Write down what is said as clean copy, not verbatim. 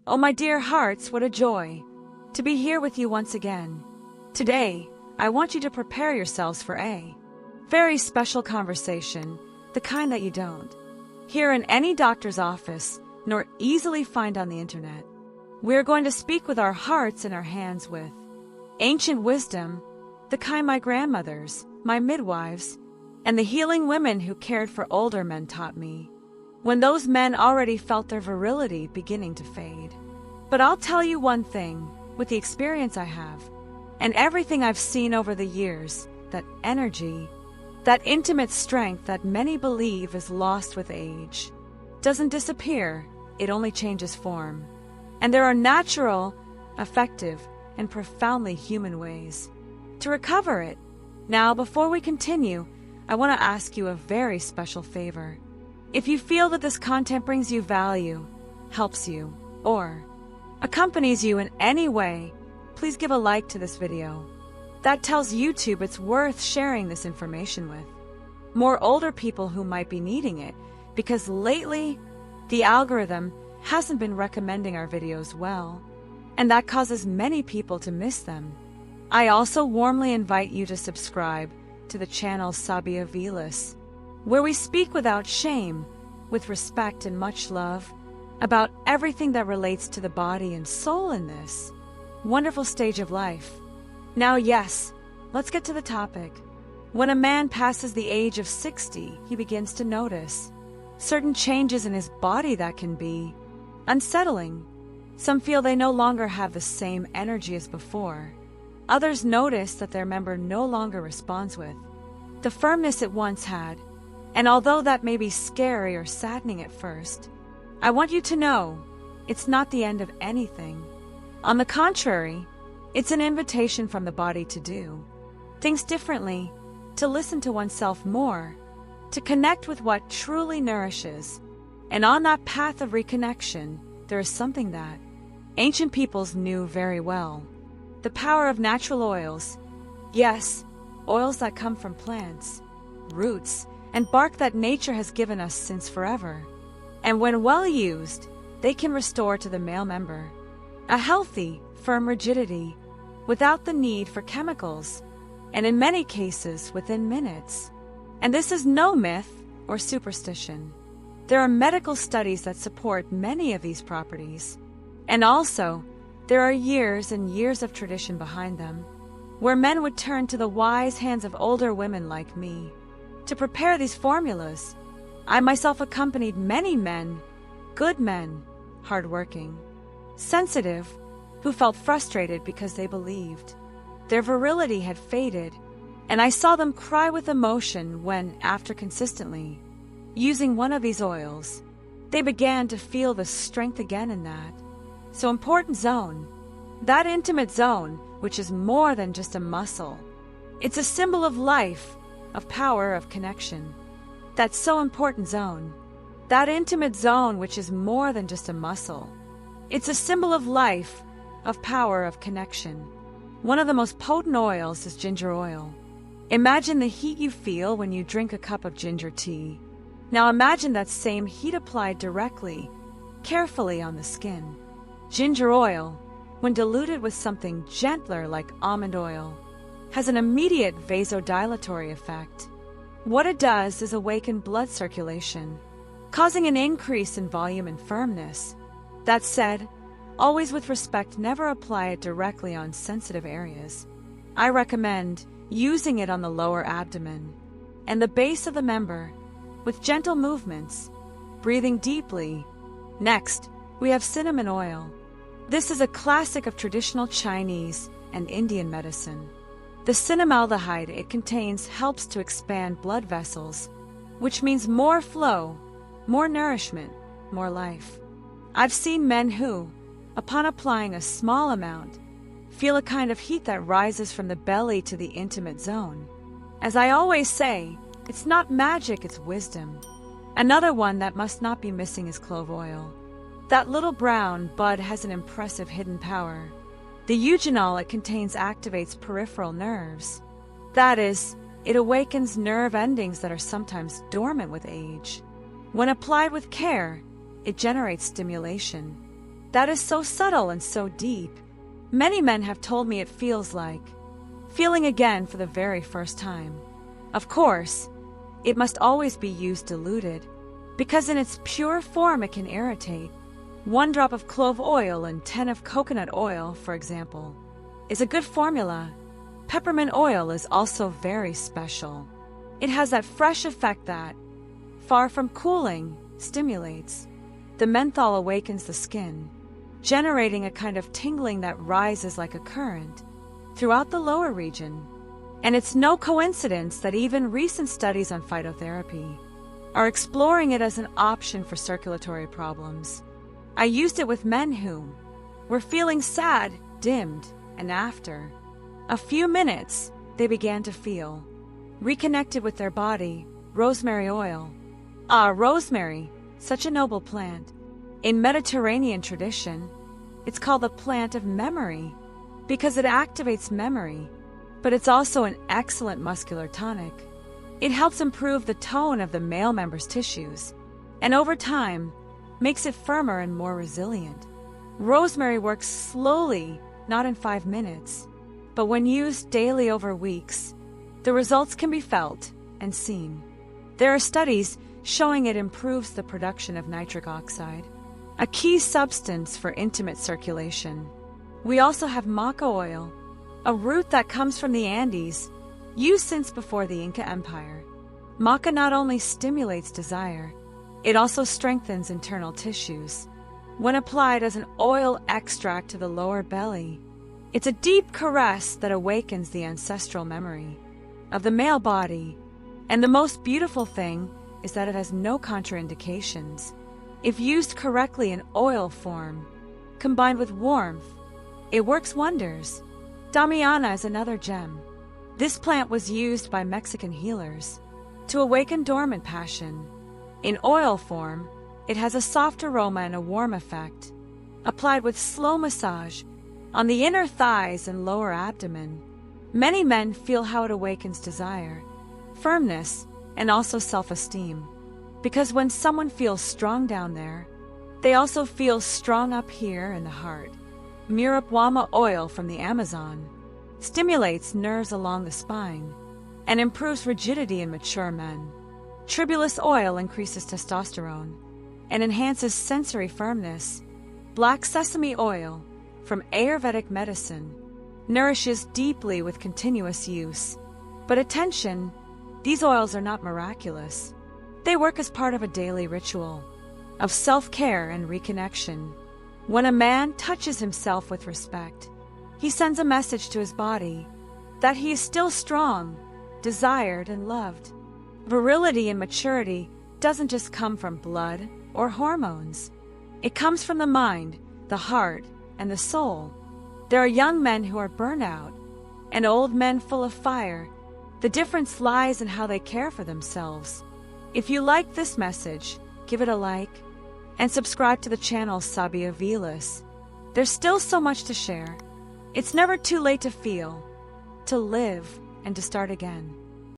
Oh, my dear hearts, what a joy to be here with you once again. Today, I want you to prepare yourselves for a very special conversation, the kind that you don't hear in any doctor's office, nor easily find on the internet. We're going to speak with our hearts in our hands with ancient wisdom, the kind my grandmothers, my midwives, and the healing women who cared for older men taught me, when those men already felt their virility beginning to fade. But I'll tell you one thing, with the experience I have, and everything I've seen over the years, that energy, that intimate strength that many believe is lost with age, doesn't disappear, it only changes form. And there are natural, effective, and profoundly human ways to recover it. Now, before we continue, I want to ask you a very special favor. If you feel that this content brings you value, helps you, or accompanies you in any way, please give a like to this video. That tells YouTube it's worth sharing this information with more older people who might be needing it, because lately the algorithm hasn't been recommending our videos well, and that causes many people to miss them. I also warmly invite you to subscribe to the channel Sabia Vilas, where we speak without shame, with respect and much love, about everything that relates to the body and soul in this wonderful stage of life. Now, yes, let's get to the topic. When a man passes the age of 60, he begins to notice certain changes in his body that can be unsettling. Some feel they no longer have the same energy as before. Others notice that their member no longer responds with the firmness it once had. And although that may be scary or saddening at first, I want you to know it's not the end of anything. On the contrary, it's an invitation from the body to do things differently, to listen to oneself more, to connect with what truly nourishes. And on that path of reconnection, there is something that ancient peoples knew very well: the power of natural oils. Yes, oils that come from plants, roots, and bark that nature has given us since forever. And when well used, they can restore to the male member a healthy, firm rigidity without the need for chemicals, and in many cases within minutes. And this is no myth or superstition. There are medical studies that support many of these properties. And also, there are years and years of tradition behind them, where men would turn to the wise hands of older women like me to prepare these formulas. I myself accompanied many men, good men, hardworking, sensitive, who felt frustrated because they believed their virility had faded, and I saw them cry with emotion when, after consistently using one of these oils, they began to feel the strength again in that so important zone, that intimate zone, which is more than just a muscle. It's a symbol of life, of power, of connection. That so important zone, that intimate zone, which is more than just a muscle. It's a symbol of life, of power, of connection. One of the most potent oils is ginger oil. Imagine the heat you feel when you drink a cup of ginger tea. Now imagine that same heat applied directly, carefully on the skin. Ginger oil, when diluted with something gentler like almond oil, has an immediate vasodilatory effect. What it does is awaken blood circulation, causing an increase in volume and firmness. That said, always with respect, never apply it directly on sensitive areas. I recommend using it on the lower abdomen and the base of the member with gentle movements, breathing deeply. Next, we have cinnamon oil. This is a classic of traditional Chinese and Indian medicine. The cinnamaldehyde it contains helps to expand blood vessels, which means more flow, more nourishment, more life. I've seen men who, upon applying a small amount, feel a kind of heat that rises from the belly to the intimate zone. As I always say, it's not magic, it's wisdom. Another one that must not be missing is clove oil. That little brown bud has an impressive hidden power. The eugenol it contains activates peripheral nerves. That is, it awakens nerve endings that are sometimes dormant with age. When applied with care, it generates stimulation. That is so subtle and so deep. Many men have told me it feels like feeling again for the very first time. Of course, it must always be used diluted, because in its pure form it can irritate. 1 drop of clove oil and 10 of coconut oil, for example, is a good formula. Peppermint oil is also very special. It has that fresh effect that, far from cooling, stimulates. The menthol awakens the skin, generating a kind of tingling that rises like a current throughout the lower region. And it's no coincidence that even recent studies on phytotherapy are exploring it as an option for circulatory problems. I used it with men who were feeling sad, dimmed, and after a few minutes, they began to feel reconnected with their body. Rosemary oil. Rosemary, such a noble plant. In Mediterranean tradition, it's called the plant of memory because it activates memory, but it's also an excellent muscular tonic. It helps improve the tone of the male member's tissues, and over time, makes it firmer and more resilient. Rosemary works slowly, not in 5 minutes, but when used daily over weeks, the results can be felt and seen. There are studies showing it improves the production of nitric oxide, a key substance for intimate circulation. We also have Maca oil, a root that comes from the Andes, used since before the Inca Empire. Maca not only stimulates desire, it also strengthens internal tissues. When applied as an oil extract to the lower belly, it's a deep caress that awakens the ancestral memory of the male body. And the most beautiful thing is that it has no contraindications. If used correctly in oil form, combined with warmth, it works wonders. Damiana is another gem. This plant was used by Mexican healers to awaken dormant passion. In oil form, it has a soft aroma and a warm effect. Applied with slow massage on the inner thighs and lower abdomen, many men feel how it awakens desire, firmness, and also self-esteem. Because when someone feels strong down there, they also feel strong up here in the heart. Muripuama oil from the Amazon stimulates nerves along the spine and improves rigidity in mature men. Tribulus oil increases testosterone and enhances sensory firmness. Black sesame oil from Ayurvedic medicine nourishes deeply with continuous use. But attention, these oils are not miraculous. They work as part of a daily ritual of self-care and reconnection. When a man touches himself with respect, he sends a message to his body that he is still strong, desired, and loved. Virility and maturity doesn't just come from blood or hormones. It comes from the mind, the heart, and the soul. There are young men who are burnt out and old men full of fire. The difference lies in how they care for themselves. If you like this message, give it a like and subscribe to the channel Sabia Vilas. There's still so much to share. It's never too late to feel, to live, and to start again.